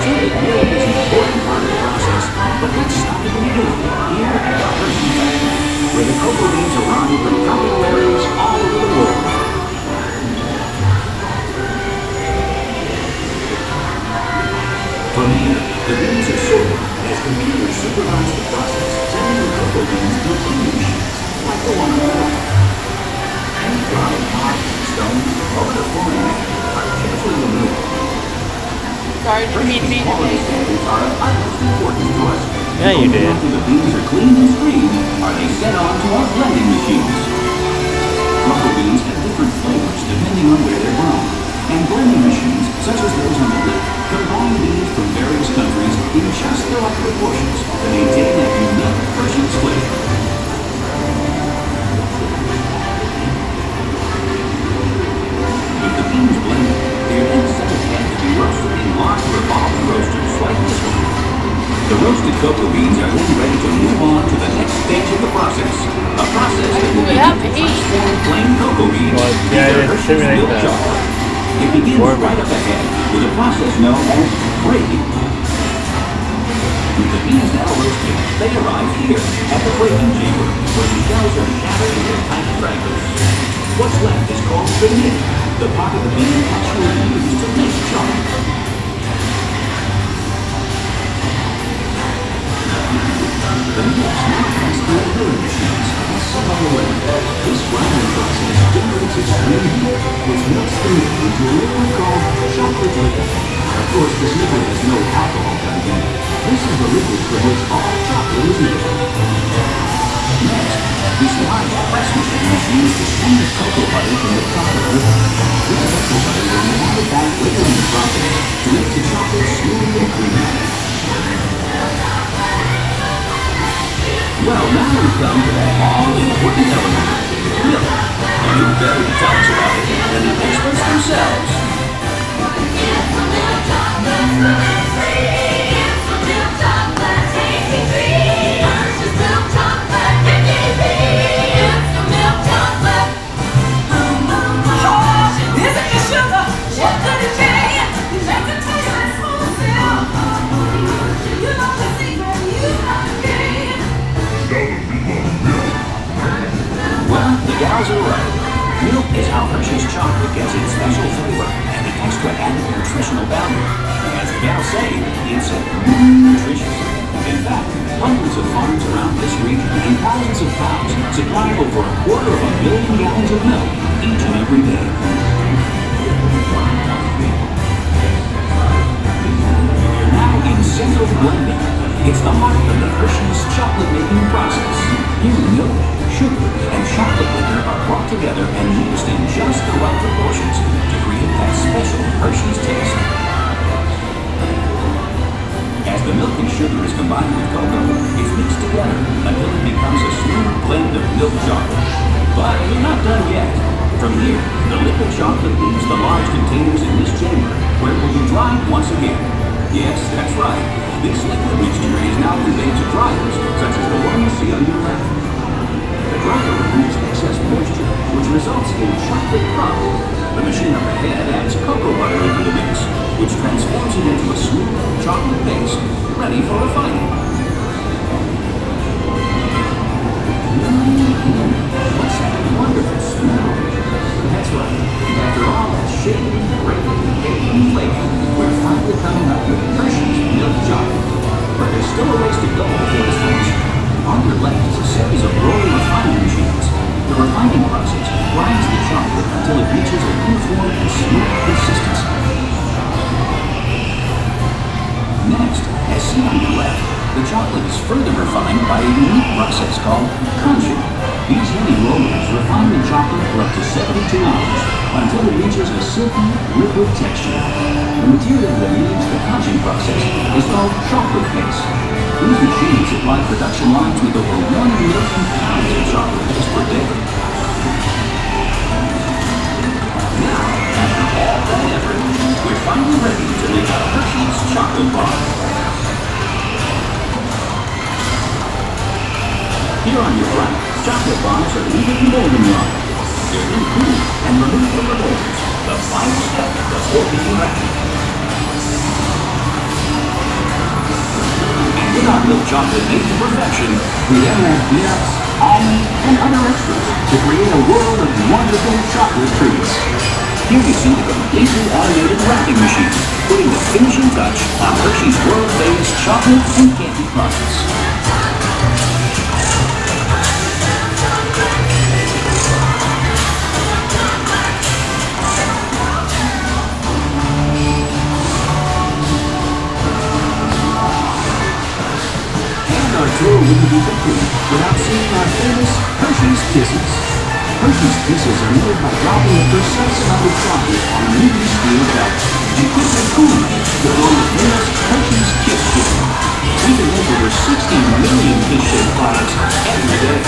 Certainly, milk is an important part of the process, but let's stop at the beginning, here at the Hershey Factory, where the cocoa beans arrive from capillaries all over the world. From here, the beans are sorted as computers supervise the process, sending the cocoa beans to cleaning machines, like the one on the left. Any dry pot, stone, or other foreign matter are carefully removed. Sorry, didn't mean to be Quality standards are of utmost importance to us. Yeah, you did. After the beans are cleaned and screened, are they sent on to our blending machines. Cocoa beans have different flavors depending on where they're grown, and blending machines, such as those on the left, combine beans from various countries in just the right proportions to maintain that unique Hersheys flavor. With the beans blended, they are then sent ahead to be roasted in large revolving roasters like this one. The roasted cocoa beans are then ready to move on to the next stage of the process, a process that will begin to transform plain cocoa beans into Hersheys milk chocolate. It begins right up ahead with a process known as breaking. With the beans now roasted, they arrive here at the breaking chamber, where the shells are shattered into tiny fragments. What's left is called the nib, the part of the bean actually used to make chocolate. The nibs now pass through milling machines and set on the way. This grinding process generates extreme heat, which melts the nib into a liquid called chocolate liquor. Of course, this liquid has no alcohol content. This is the liquid from which all chocolate is made. Next, these large press machines dispense the cocoa butter from the chocolate liquor. This cocoa butter will be added back later in the process to make the chocolate smooth and creamy. Well, now we've come to that all-important element, milk. And who better to tell us about it than the experts themselves? The gals are right. Milk is how Hersheys chocolate gets its special flavor and the extra added nutritional value. As the gals say, it's nutritious. In fact, hundreds of farms around this region and thousands of cows supply over 250,000 gallons of milk each and every day. We're now in central blending. It's the heart of the Hersheys chocolate making process. Here, milk, sugar, and chocolate liquor are brought together and used in just the right proportions to create that special Hersheys taste. As the milk and sugar is combined with cocoa, it's mixed together until it becomes a smooth blend of milk chocolate. But we're not done yet. From here, the liquid chocolate leaves the large containers in this chamber, where it will be dried once again. Yes, that's right. This liquid mixture is now conveyed to dryers, such as the one you see on your left. The dryer removes excess moisture, which results in chocolate puff. The machine up ahead adds cocoa butter into the mix, which transforms it into a smooth chocolate paste, ready for refining. What's that wonderful smell? That's right. After all that shaking, breaking, baking, and flaking, we're finally coming up with Hersheys milk chocolate. But there's still a ways to go before it's finished. On your left is a series of rolling refining machines. The refining process grinds the chocolate until it reaches a uniform and smooth consistency. Next, as seen on your left, the chocolate is further refined by a unique process called conching. These heavy rollers refine the chocolate for up to 72 hours until it reaches a silky, liquid texture. The material that leads the conching process is called chocolate paste. These machines supply production lines with over 1 million pounds of chocolate just per day. Now, after all that effort, we're finally ready to make a Hersheys chocolate bar. Here on your right, chocolate bars are leaving the molding line. They're then cooled and removed from the molders, the final step before being wrapped. With our milk chocolate made to perfection, we then add peanuts, almond, and other extras to create a world of wonderful chocolate treats. Here you see the completely automated wrapping machine, putting the finishing touch on Hershey's world-famous chocolate and candy products. Our tour wouldn't be complete without seeing our famous Hersheys Kisses. Hersheys Kisses are made by dropping a precise amount of chocolate on a neatly steel belt and quickly cooling it to form the famous Hersheys Kiss Shape. We can make over 60 million kiss-shaped products every day.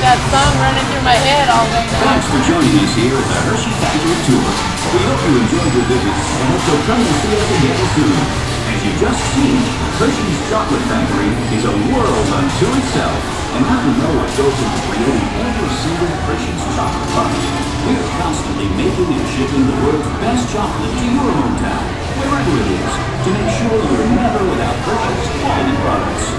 That song running through my head all day now. Thanks for joining us here at the Hersheys Factory Tour. We hope you enjoyed your visit and hope you'll come and see us again soon. As you just seen, Hersheys Chocolate Factory is a world unto itself. And now you know what goes into creating every single Hersheys chocolate product. We're constantly making and shipping the world's best chocolate to your hometown, wherever it is, to make sure you're never without Hersheys quality products.